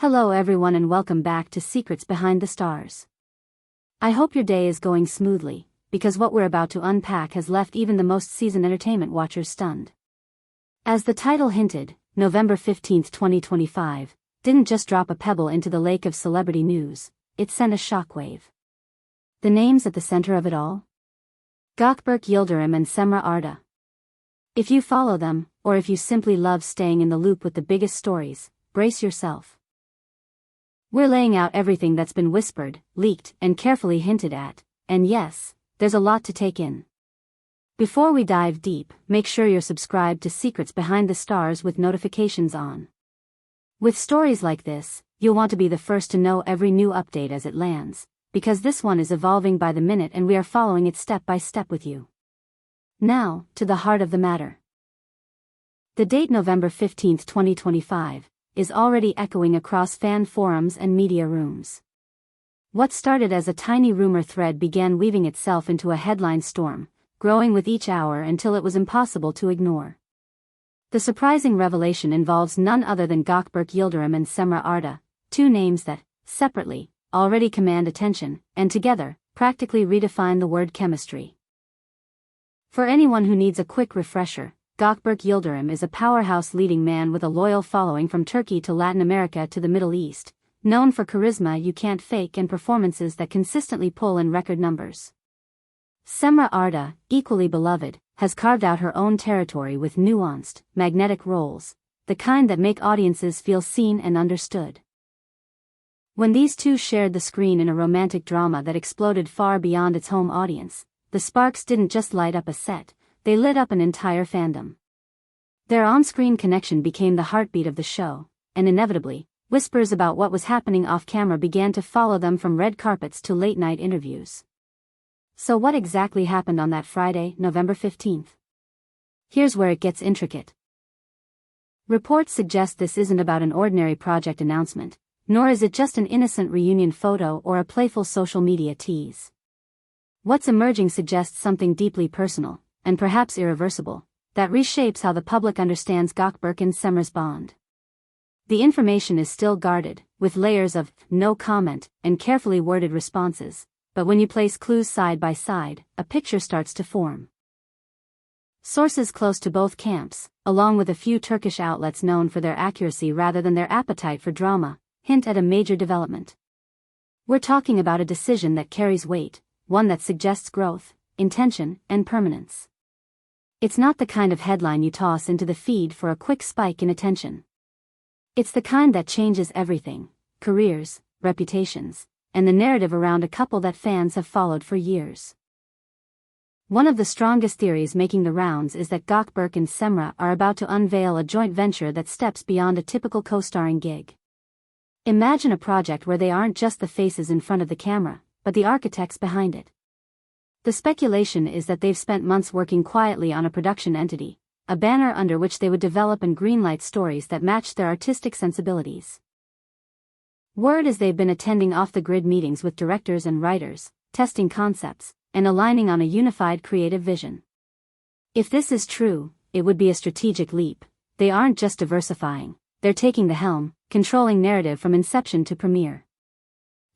Hello everyone and welcome back to Secrets Behind the Stars. I hope your day is going smoothly, because what we're about to unpack has left even the most seasoned entertainment watchers stunned. As the title hinted, November 15, 2025, didn't just drop a pebble into the lake of celebrity news, it sent a shockwave. The names at the center of it all? Gökberk, Yıldırım and Cemre Arda. If you follow them, or if you simply love staying in the loop with the biggest stories, brace yourself. We're laying out everything that's been whispered, leaked, and carefully hinted at, and yes, there's a lot to take in. Before we dive deep, make sure you're subscribed to Secrets Behind the Stars with notifications on. With stories like this, you'll want to be the first to know every new update as it lands, because this one is evolving by the minute and we are following it step by step with you. Now, to the heart of the matter. The date November 15, 2025, is already echoing across fan forums and media rooms. What started as a tiny rumor thread began weaving itself into a headline storm, growing with each hour until it was impossible to ignore. The surprising revelation involves none other than Gökberk, Yıldırım and Cemre Arda, two names that, separately, already command attention, and together, practically redefine the word chemistry. For anyone who needs a quick refresher, Gökberk Yıldırım is a powerhouse leading man with a loyal following from Turkey to Latin America to the Middle East, known for charisma you can't fake and performances that consistently pull in record numbers. Cemre Arda, equally beloved, has carved out her own territory with nuanced, magnetic roles, the kind that make audiences feel seen and understood. When these two shared the screen in a romantic drama that exploded far beyond its home audience, the sparks didn't just light up a set, they lit up an entire fandom. Their on-screen connection became the heartbeat of the show, and inevitably, whispers about what was happening off-camera began to follow them from red carpets to late-night interviews. So what exactly happened on that Friday, November 15th? Here's where it gets intricate. Reports suggest this isn't about an ordinary project announcement, nor is it just an innocent reunion photo or a playful social media tease. What's emerging suggests something deeply personal, and perhaps irreversible, that reshapes how the public understands Gökberk and Cemre's bond. The information is still guarded, with layers of no comment and carefully worded responses, but when you place clues side by side, a picture starts to form. Sources close to both camps, along with a few Turkish outlets known for their accuracy rather than their appetite for drama, hint at a major development. We're talking about a decision that carries weight, one that suggests growth, intention, and permanence. It's not the kind of headline you toss into the feed for a quick spike in attention. It's the kind that changes everything: careers, reputations, and the narrative around a couple that fans have followed for years. One of the strongest theories making the rounds is that Gökberk and Cemre are about to unveil a joint venture that steps beyond a typical co-starring gig. Imagine a project where they aren't just the faces in front of the camera, but the architects behind it. The speculation is that they've spent months working quietly on a production entity, a banner under which they would develop and greenlight stories that match their artistic sensibilities. Word is they've been attending off-the-grid meetings with directors and writers, testing concepts, and aligning on a unified creative vision. If this is true, it would be a strategic leap. They aren't just diversifying, they're taking the helm, controlling narrative from inception to premiere.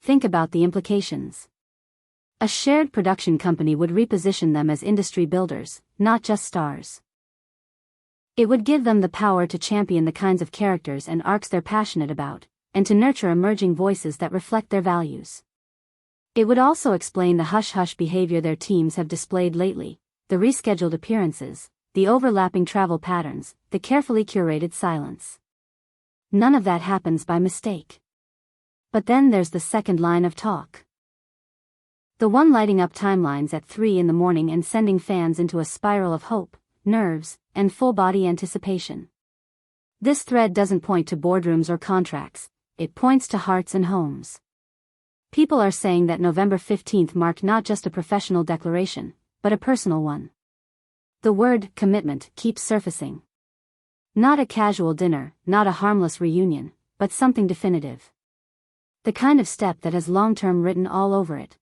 Think about the implications. A shared production company would reposition them as industry builders, not just stars. It would give them the power to champion the kinds of characters and arcs they're passionate about, and to nurture emerging voices that reflect their values. It would also explain the hush-hush behavior their teams have displayed lately, the rescheduled appearances, the overlapping travel patterns, the carefully curated silence. None of that happens by mistake. But then there's the second line of talk. The one lighting up timelines at 3 in the morning and sending fans into a spiral of hope, nerves, and full-body anticipation. This thread doesn't point to boardrooms or contracts, it points to hearts and homes. People are saying that November 15th marked not just a professional declaration, but a personal one. The word commitment keeps surfacing. Not a casual dinner, not a harmless reunion, but something definitive. The kind of step that has long-term written all over it.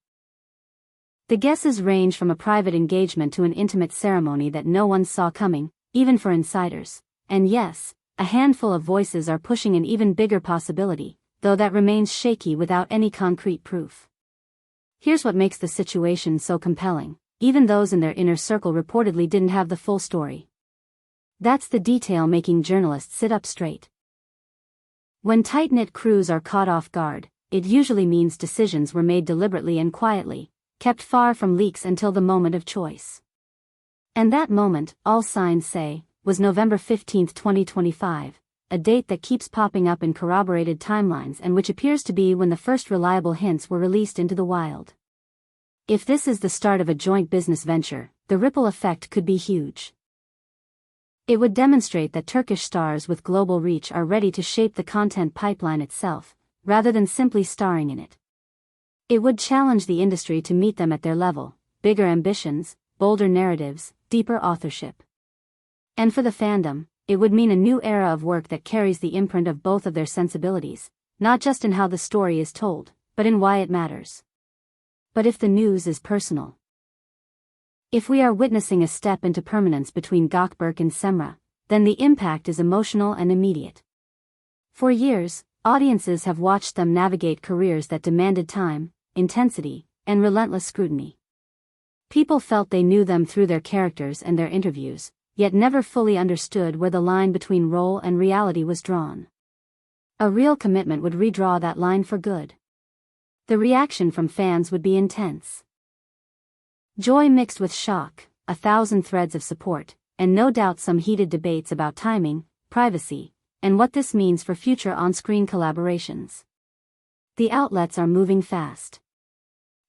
The guesses range from a private engagement to an intimate ceremony that no one saw coming, even for insiders. And yes, a handful of voices are pushing an even bigger possibility: though that remains shaky without any concrete proof. Here's what makes the situation so compelling. Even those in their inner circle reportedly didn't have the full story. That's the detail making journalists sit up straight. When tight-knit crews are caught off guard, it usually means decisions were made deliberately and quietly, kept far from leaks until the moment of choice. And that moment, all signs say, was November 15, 2025, a date that keeps popping up in corroborated timelines and which appears to be when the first reliable hints were released into the wild. If this is the start of a joint business venture, the ripple effect could be huge. It would demonstrate that Turkish stars with global reach are ready to shape the content pipeline itself, rather than simply starring in it. It would challenge the industry to meet them at their level: bigger ambitions, bolder narratives, deeper authorship. And for the fandom, it would mean a new era of work that carries the imprint of both of their sensibilities, not just in how the story is told, but in why it matters. But if the news is personal, if we are witnessing a step into permanence between Gökberk and Cemre, then the impact is emotional and immediate. For years, audiences have watched them navigate careers that demanded time, intensity, and relentless scrutiny. People felt they knew them through their characters and their interviews, yet never fully understood where the line between role and reality was drawn. A real commitment would redraw that line for good. The reaction from fans would be intense. Joy mixed with shock, 1,000 threads of support, and no doubt some heated debates about timing, privacy, and what this means for future on-screen collaborations. The outlets are moving fast.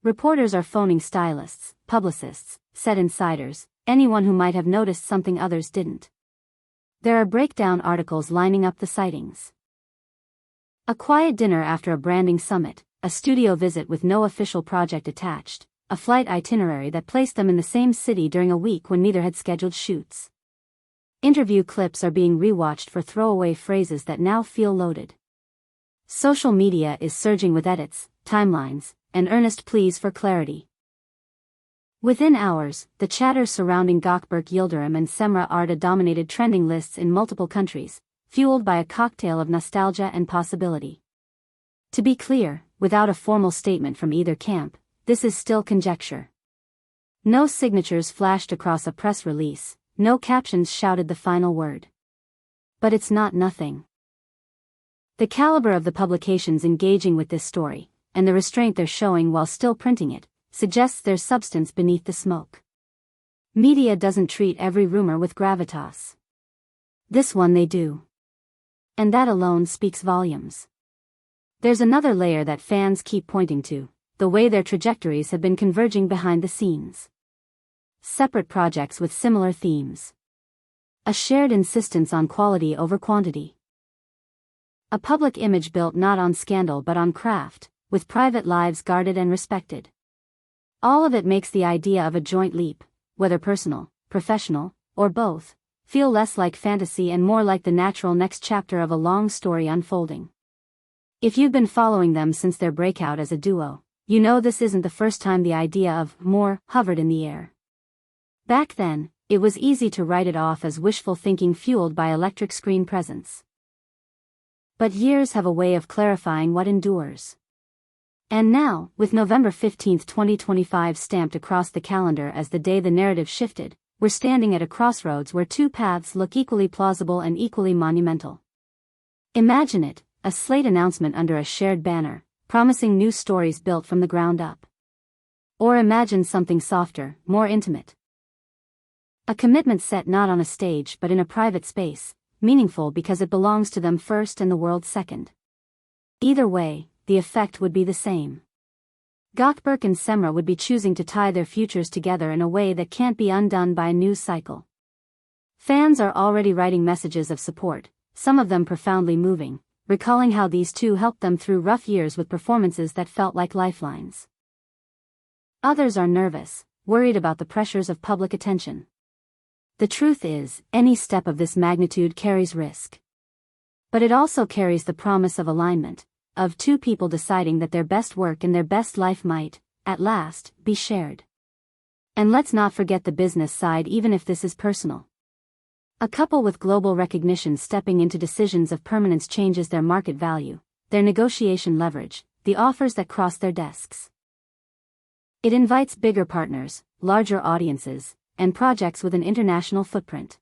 Reporters are phoning stylists, publicists, set insiders, anyone who might have noticed something others didn't. There are breakdown articles lining up the sightings. A quiet dinner after a branding summit, a studio visit with no official project attached, a flight itinerary that placed them in the same city during a week when neither had scheduled shoots. Interview clips are being rewatched for throwaway phrases that now feel loaded. Social media is surging with edits, timelines, and earnest pleas for clarity. Within hours, the chatter surrounding Gökberk, Yıldırım and Cemre Arda dominated trending lists in multiple countries, fueled by a cocktail of nostalgia and possibility. To be clear, without a formal statement from either camp, this is still conjecture. No signatures flashed across a press release, no captions shouted the final word. But it's not nothing. The caliber of the publications engaging with this story, and the restraint they're showing while still printing it, suggests there's substance beneath the smoke. Media doesn't treat every rumor with gravitas. This one they do. And that alone speaks volumes. There's another layer that fans keep pointing to: the way their trajectories have been converging behind the scenes. Separate projects with similar themes. A shared insistence on quality over quantity. A public image built not on scandal but on craft, with private lives guarded and respected. All of it makes the idea of a joint leap, whether personal, professional, or both, feel less like fantasy and more like the natural next chapter of a long story unfolding. If you've been following them since their breakout as a duo, you know this isn't the first time the idea of more hovered in the air. Back then, it was easy to write it off as wishful thinking fueled by electric screen presence. But years have a way of clarifying what endures. And now, with November 15, 2025 stamped across the calendar as the day the narrative shifted, we're standing at a crossroads where two paths look equally plausible and equally monumental. Imagine it, a slate announcement under a shared banner, promising new stories built from the ground up. Or imagine something softer, more intimate. A commitment set not on a stage but in a private space, meaningful because it belongs to them first and the world second. Either way, the effect would be the same. Gökberk and Cemre would be choosing to tie their futures together in a way that can't be undone by a news cycle. Fans are already writing messages of support, some of them profoundly moving, recalling how these two helped them through rough years with performances that felt like lifelines. Others are nervous, worried about the pressures of public attention. The truth is, any step of this magnitude carries risk. But it also carries the promise of alignment, of two people deciding that their best work and their best life might, at last, be shared. And let's not forget the business side even if this is personal. A couple with global recognition stepping into decisions of permanence changes their market value, their negotiation leverage, the offers that cross their desks. It invites bigger partners, larger audiences, and projects with an international footprint.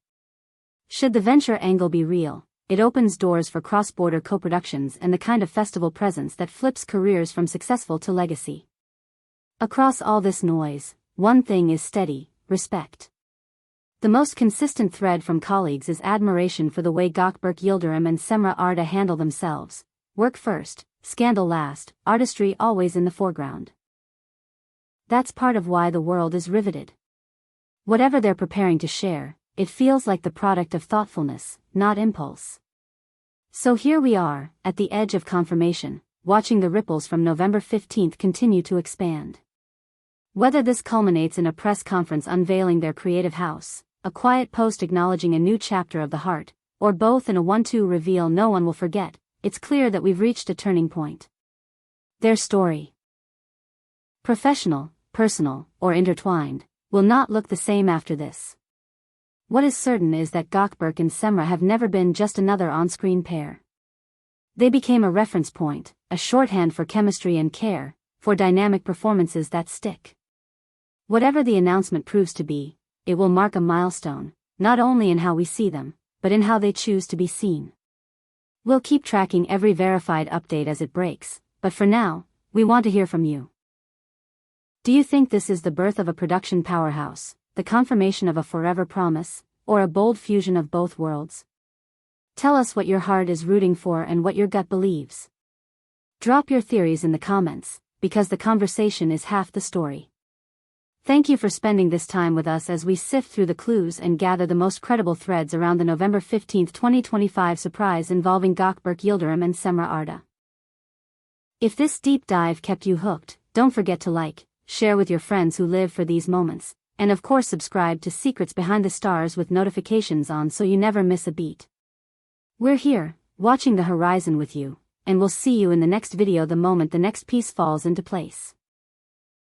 Should the venture angle be real, it opens doors for cross-border co-productions and the kind of festival presence that flips careers from successful to legacy. Across all this noise, one thing is steady: respect. The most consistent thread from colleagues is admiration for the way Gökberk, Yıldırım and Cemre Arda handle themselves. Work first, scandal last, artistry always in the foreground. That's part of why the world is riveted. Whatever they're preparing to share, it feels like the product of thoughtfulness, not impulse. So here we are, at the edge of confirmation, watching the ripples from November 15th continue to expand. Whether this culminates in a press conference unveiling their creative house, a quiet post acknowledging a new chapter of the heart, or both in a 1-2 reveal no one will forget, it's clear that we've reached a turning point. Their story, professional, personal, or intertwined, will not look the same after this. What is certain is that Gökberk and Cemre have never been just another on-screen pair. They became a reference point, a shorthand for chemistry and care, for dynamic performances that stick. Whatever the announcement proves to be, it will mark a milestone, not only in how we see them, but in how they choose to be seen. We'll keep tracking every verified update as it breaks, but for now, we want to hear from you. Do you think this is the birth of a production powerhouse, the confirmation of a forever promise, or a bold fusion of both worlds? Tell us what your heart is rooting for and what your gut believes. Drop your theories in the comments, because the conversation is half the story. Thank you for spending this time with us as we sift through the clues and gather the most credible threads around the November 15, 2025 surprise involving Gökberk, Yıldırım and Cemre Arda. If this deep dive kept you hooked, don't forget to like, share with your friends who live for these moments, and of course subscribe to Secrets Behind the Stars with notifications on so you never miss a beat. We're here, watching the horizon with you, and we'll see you in the next video the moment the next piece falls into place.